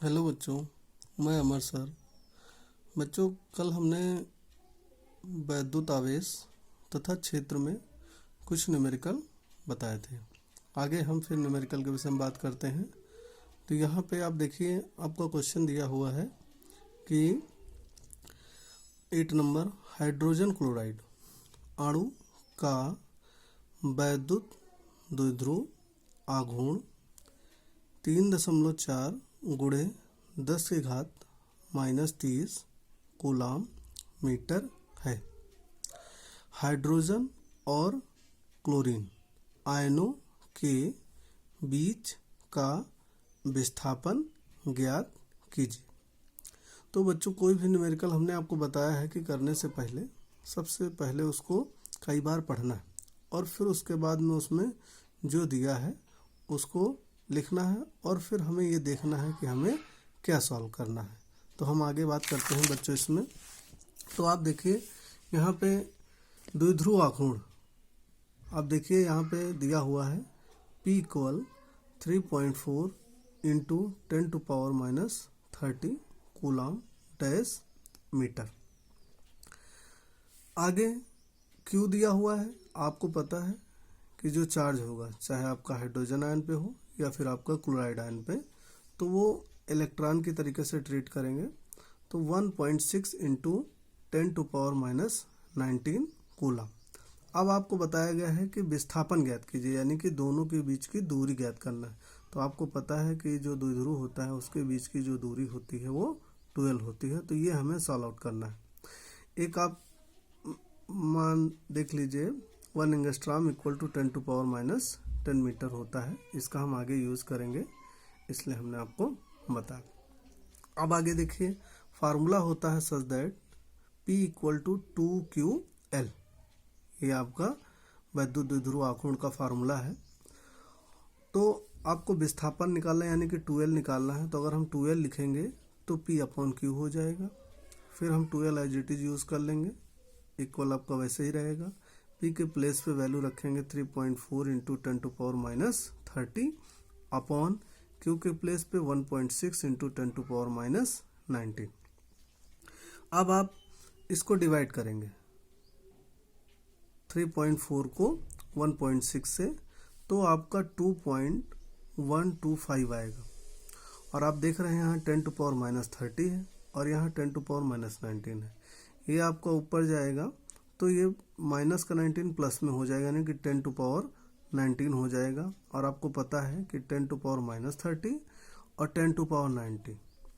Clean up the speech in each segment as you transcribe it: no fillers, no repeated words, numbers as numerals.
Hello बच्चों, मैं अमर sir. बच्चों, कल हमने वैद्युत आवेश तथा क्षेत्र में कुछ न्यूमेरिकल बताए थे। आगे हम फिर न्यूमेरिकल के विषय में बात करते हैं। तो यहाँ पे आप देखिए, आपका क्वेश्चन दिया हुआ है कि 8 नंबर हाइड्रोजन क्लोराइड अणु का वैद्युत द्विध्रुव आघूर्ण 3.4 गुणे 10 की घात -30 कूलाम मीटर है। हाइड्रोजन और क्लोरीन आयनों के बीच का विस्थापन ज्ञात कीजिए। तो बच्चों, कोई भी न्यूमेरिकल हमने आपको बताया है कि करने से पहले सबसे पहले उसको कई बार पढ़ना है और फिर उसके बाद में उसमें जो दिया है उसको लिखना है और फिर हमें ये देखना है कि हमें क्या सॉल्व करना है। तो हम आगे बात करते हैं बच्चों इसमें। तो आप देखिए यहाँ पे द्विध्रुव आघूर्ण, आप देखिए यहाँ पे दिया हुआ है P = 3.4 into 10⁻³ coulomb dash metre. आगे Q दिया हुआ है। आपको पता है कि जो चार्ज होगा, चाहे आपका हाइड्रोजन आयन पे हो या फिर आपका क्लोराइड आयन पे, तो वो इलेक्ट्रॉन की तरीके से ट्रीट करेंगे। तो 1.6 इंटू 10⁻⁹ कूलाम। अब आपको बताया गया है कि विस्थापन ज्ञात कीजिए, यानी कि दोनों के बीच की दूरी ज्ञात करना है। तो आपको पता है कि जो द्विध्रुव होता है उसके बीच की जो दूरी होती है वो 12 होती है। तो ये हमें सॉल्व आउट करना है। एक आप मान देख लीजिए, 1 एंगस्ट्रॉम = 10⁻⁻10 मीटर होता है। इसका हम आगे यूज़ करेंगे, इसलिए हमने आपको बताया। अब आगे देखिए, फार्मूला होता है सच दैट P = 2QL। ये आपका वैद्युत द्विध्रुव आघूर्ण का फार्मूला है। तो आपको विस्थापन निकालना है, यानी कि 2L निकालना है। तो अगर हम 2L लिखेंगे तो P/Q हो जाएगा। फिर हम 2L as it is use कर लेंगे, इक्वल आपका वैसे ही रहेगा। P के प्लेस पे वैल्यू रखेंगे 3.4 इंटू 10⁻³ अपॉन Q के प्लेस पे 1.6 इंटू 10⁻⁹। अब आप इसको डिवाइड करेंगे 3.4 को 1.6 से, तो आपका 2.125 आएगा। और आप देख रहे हैं यहाँ 10⁻³ है और यहाँ 10⁻⁹ है। ये आपका ऊपर जाएगा तो ये माइनस का 19 प्लस में हो जाएगा, यानी कि 10⁻19 हो जाएगा। और आपको पता है कि 10⁻³ और 10⁻90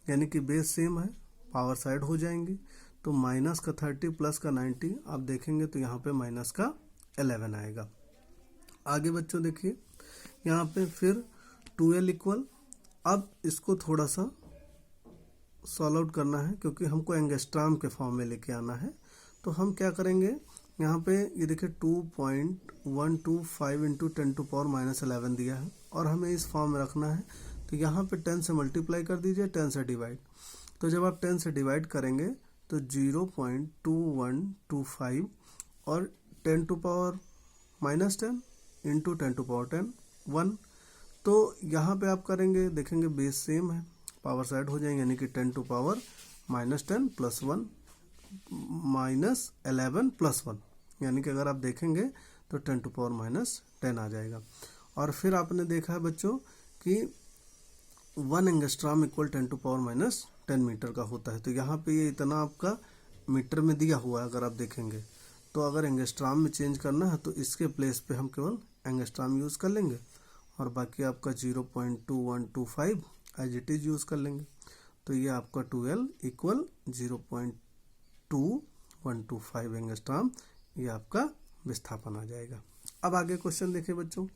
यानी कि बेस सेम है, पावर साइड हो जाएंगे। तो माइनस का 30 प्लस का 90 आप देखेंगे तो यहाँ पे माइनस का 11 आएगा। आगे बच्चों देखिए, यहाँ पे फिर 2L इक्वल, अब इसको थोड़ा सा सॉल्व आउट करना है क्योंकि हमको एंगस्ट्रॉम के फॉर्म में लेके आना है। तो हम क्या करेंगे, यहाँ पे ये देखिए 2.125 इंटू 10⁻⁻11 दिया है और हमें इस फॉर्म में रखना है। तो यहाँ पे 10 से मल्टीप्लाई कर दीजिए, 10 से डिवाइड। तो जब आप 10 से डिवाइड करेंगे तो 0.2125 और 10⁻⁻10 इंटू 10⁻10 1। तो यहाँ पे आप करेंगे, देखेंगे बेस सेम है, पावर साइड हो जाएंगे, यानी कि 10⁻⁻10 प्लस 1 -11 प्लस 1, यानी कि अगर आप देखेंगे तो 10⁻⁻10 आ जाएगा। और फिर आपने देखा है बच्चों कि 1 एंगस्ट्रॉम = 10⁻⁻10 मीटर का होता है। तो यहाँ पे ये इतना आपका मीटर में दिया हुआ है। अगर आप देखेंगे तो अगर एंगस्ट्रॉम में चेंज करना है तो इसके प्लेस पे हम केवल एंगस्ट्रॉम यूज़ कर लेंगे और बाकी आपका 0.2125 एज इट इज यूज़ कर लेंगे। तो ये आपका 2L = 0.2125 एंगस्ट्रॉम, ये आपका विस्थापन आ जाएगा। अब आगे क्वेश्चन देखिए बच्चों,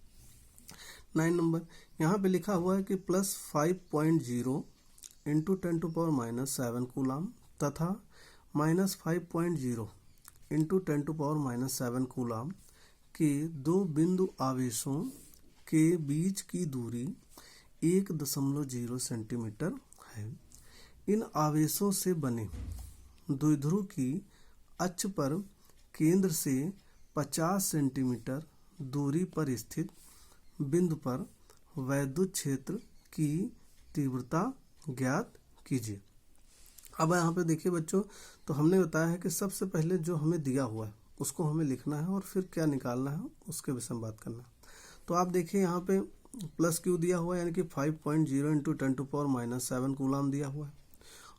9 नंबर। यहाँ पे लिखा हुआ है कि +5.0 इंटू 10⁻⁷ कूलाम तथा -5.0 इंटू 10⁻⁷ कूलाम के दो बिंदु आवेशों के बीच की दूरी 1.0 सेंटीमीटर है। इन आवेशों से बने द्विध्रुव की अक्ष पर केंद्र से 50 सेंटीमीटर दूरी पर स्थित बिंदु पर वैद्युत क्षेत्र की तीव्रता ज्ञात कीजिए। अब यहाँ पे देखिए बच्चों, तो हमने बताया है कि सबसे पहले जो हमें दिया हुआ है उसको हमें लिखना है और फिर क्या निकालना है उसके विषय में बात करना है। तो आप देखिए यहाँ पे प्लस क्यू दिया हुआ है, यानी कि 5.0 इंटू 10⁻⁷ कूलाम दिया हुआ है,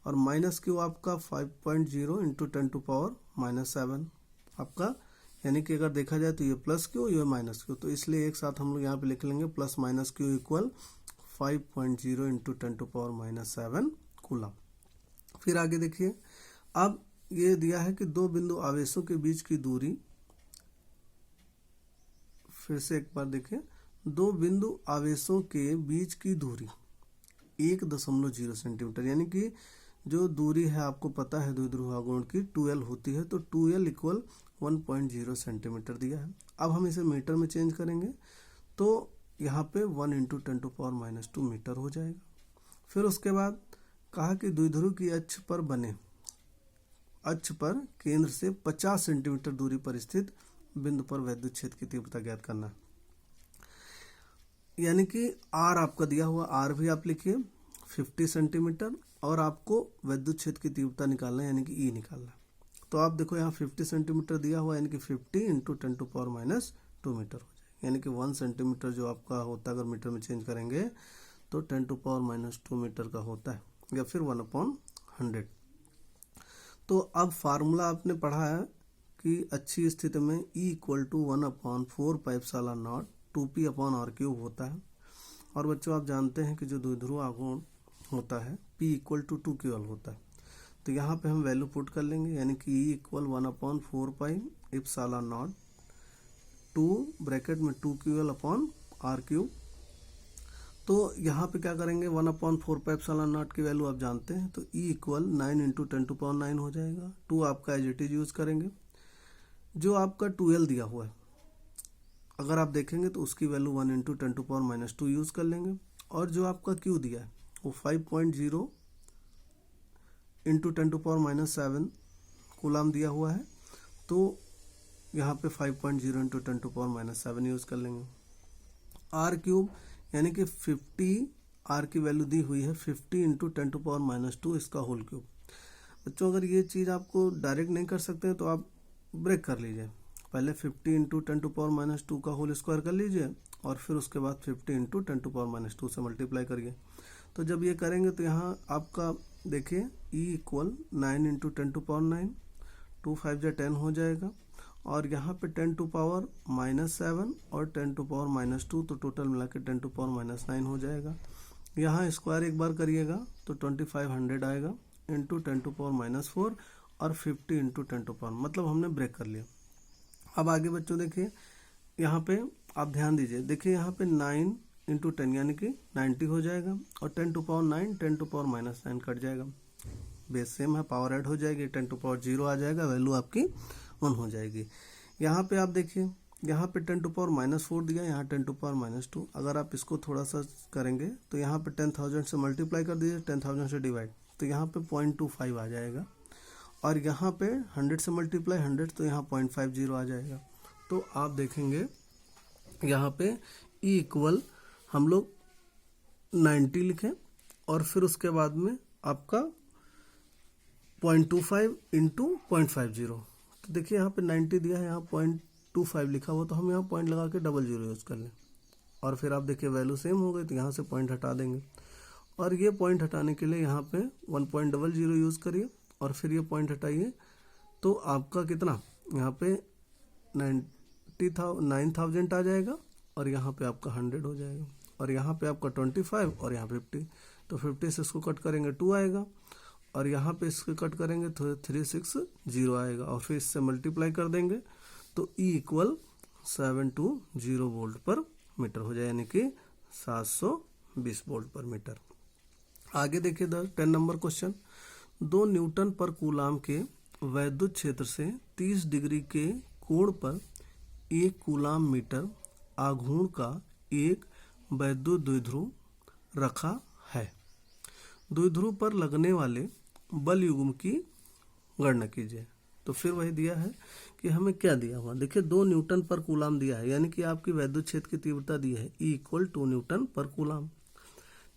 और माइनस क्यू आपका 5.0 इंटू 10⁻⁷ आपका, यानी कि अगर देखा जाए तो ये प्लस क्यू, ये माइनस क्यू, तो इसलिए एक साथ हम लोग यहाँ पे लिख लेंगे plus minus Q equal 5.0 into 10⁻⁷ coulomb. फिर आगे देखिए, अब ये दिया है कि दो बिंदु आवेशों के बीच की दूरी, फिर से एक बार देखिए, दो बिंदु आवेशों के बीच की दूरी 1.0 सेंटीमीटर, यानी कि जो दूरी है आपको पता है द्विध्रुव आघूर्ण की 2L होती है, तो 2L इक्वल 1.0 सेंटीमीटर दिया है। अब हम इसे मीटर में चेंज करेंगे तो यहाँ पे 1 इंटू 10⁻⁻² मीटर हो जाएगा। फिर उसके बाद कहा कि द्विध्रुव की अक्ष पर बने, अक्ष पर केंद्र से 50 सेंटीमीटर दूरी पर स्थित बिंदु पर विद्युत क्षेत्र की तीव्रता ज्ञात करना है। यानी कि आर आपका दिया हुआ, आर भी आप लिखिए 50 सेंटीमीटर, और आपको विद्युत क्षेत्र की तीव्रता निकालना है, यानी कि ई निकालना है। तो आप देखो यहाँ 50 सेंटीमीटर दिया हुआ है, यानी कि 50 इंटू 10⁻² मीटर हो जाएगा, यानी कि 1 सेंटीमीटर जो आपका होता है अगर मीटर में चेंज करेंगे तो 10⁻² मीटर का होता है, या फिर 1/100। तो अब फार्मूला आपने पढ़ा है कि अच्छी स्थिति में E इक्वल टू 1/4πε0 2p/r³ होता है। और बच्चों आप जानते हैं कि जो द्विध्रुव आघूर्ण होता है P इक्वल टू 2qL होता है, तो यहाँ पे हम वैल्यू पुट कर लेंगे, यानी कि E इक्वल 1/4πε0 2 ब्रैकेट में 2qL/r³। तो यहाँ पे क्या करेंगे, 1/4πε0 की वैल्यू आप जानते हैं, तो E इक्वल 9 इंटू 10⁻⁹ हो जाएगा। 2 आपका एज इट इज यूज करेंगे। जो आपका 2L दिया हुआ है अगर आप देखेंगे तो उसकी वैल्यू 1 इंटू 10⁻⁻² यूज कर लेंगे, और जो आपका Q दिया है वो 5.0 इंटू 10⁻⁷ कूलाम दिया हुआ है, तो यहाँ पे 5.0 इंटू 10⁻⁷ यूज कर लेंगे। R³ यानी कि 50, R की वैल्यू दी हुई है 50 इंटू 10⁻⁻² इसका होल क्यूब। बच्चों अगर ये चीज़ आपको डायरेक्ट नहीं कर सकते हैं तो आप ब्रेक कर लीजिए, पहले 50 इंटू 10⁻⁻² का होल स्क्वायर कर लीजिए, और फिर उसके बाद 50 इंटू 10⁻⁻² से मल्टीप्लाई करिए। तो जब ये करेंगे तो यहाँ आपका देखिए E इक्वल 9 इंटू 10⁻⁹, 2 5 जा 10 हो जाएगा, और यहाँ पे 10⁻⁻7 और 10⁻⁻2, तो टोटल मिला के 10⁻⁻9 हो जाएगा। यहाँ स्क्वायर एक बार करिएगा तो 2500 आएगा इंटू 10⁻⁻4 और 50 इंटू 10⁻, मतलब हमने ब्रेक कर लिया। अब आगे बच्चों देखिए, यहाँ पे आप ध्यान दीजिए, देखिए यहाँ पे 9 इंटू 10 यानी कि 90 हो जाएगा, और 10⁻9 10⁻⁻9 कट जाएगा, बेस सेम है, पावर ऐड हो जाएगी, 10⁻0 आ जाएगा, वैल्यू आपकी 1 हो जाएगी। यहाँ पे आप देखिए, यहाँ पे 10⁻⁻4 दिया, यहाँ 10⁻⁻2, अगर आप इसको थोड़ा सा करेंगे तो यहाँ पे 10,000 से मल्टीप्लाई कर दीजिए, 10,000 से डिवाइड, तो यहाँ पे 0.25 आ जाएगा, और यहाँ पे 100 से मल्टीप्लाई 100, तो यहाँ 0.50 आ जाएगा। तो आप देखेंगे यहाँ पे E इक्वल हम लोग 90 लिखें, और फिर उसके बाद में आपका 0.25 इंटू 0.50, तो देखिए यहाँ पे 90 दिया है, यहाँ 0.25 लिखा हुआ, तो हम यहाँ पॉइंट लगा के 00 यूज कर लें, और फिर आप देखिए वैल्यू सेम हो गई, तो यहाँ से पॉइंट हटा देंगे, और ये पॉइंट हटाने के लिए यहाँ पे 1.00 यूज करिए, और फिर ये पॉइंट हटाइए, तो आपका कितना यहाँ पे 9,000 आ जाएगा, और यहाँ पे आपका 100 हो जाएगा, और यहाँ पे आपका 25 और यहाँ 50, तो 50 से इसको कट करेंगे 2 आएगा, और यहाँ पे इसको कट करेंगे तो 360 आएगा, और फिर इससे मल्टीप्लाई कर देंगे तो E इक्वल 720 वोल्ट पर मीटर हो जाए, यानी कि 720 वोल्ट पर मीटर। आगे देखिए 10 नंबर क्वेश्चन, 2 न्यूटन पर कूलाम के वैद्युत क्षेत्र से 30 डिग्री के कोण पर 1 कूलाम मीटर आघूर्ण का एक वैद्युत द्विध्रुव रखा है। द्विध्रुव पर लगने वाले बल युग्म की गणना कीजिए। तो फिर वही दिया है कि हमें क्या दिया हुआ, देखिए 2 न्यूटन पर कूलाम दिया है, यानी कि आपकी वैद्युत क्षेत्र की तीव्रता दी है E इक्वल 2 न्यूटन पर कूलाम।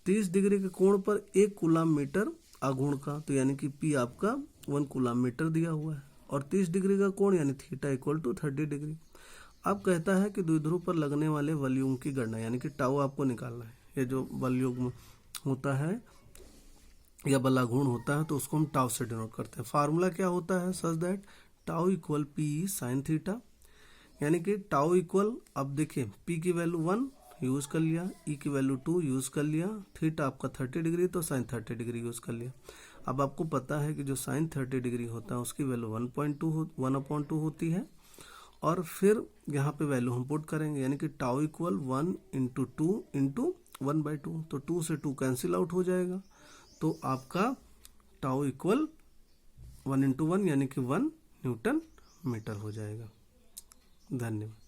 30 डिग्री के कोण पर 1 कूलाम मीटर आघूर्ण का, तो यानी कि P आपका 1 कूलाम मीटर दिया हुआ है, और 30 डिग्री का कोण यानी थीटा इक्वल टू 30 डिग्री। अब कहता है कि द्विध्रुव पर लगने वाले बलयुग्म की गणना, यानी कि टाउ आपको निकालना है। ये जो बलयुग्म होता है या बलाघूर्ण होता है तो उसको हम टाउ से डिनोट करते हैं। फार्मूला क्या होता है, such that tau equal P sine theta, यानी कि टाउ इक्वल, अब देखिए पी की वैल्यू 1 यूज कर लिया, ई की वैल्यू 2 यूज कर लिया, थीटा आपका 30 डिग्री तो साइन 30 डिग्री यूज कर लिया। अब आपको पता है कि जो साइन 30 डिग्री होता है उसकी वैल्यू 1/2 होती है, और फिर यहाँ पे वैल्यू हम पुट करेंगे, यानी कि टाउ इक्वल 1 इंटू 2 इंटू 1/2, तो 2 से 2 कैंसिल आउट हो जाएगा, तो आपका टाउ इक्वल 1 इंटू 1 यानी कि 1 न्यूटन मीटर हो जाएगा। धन्यवाद।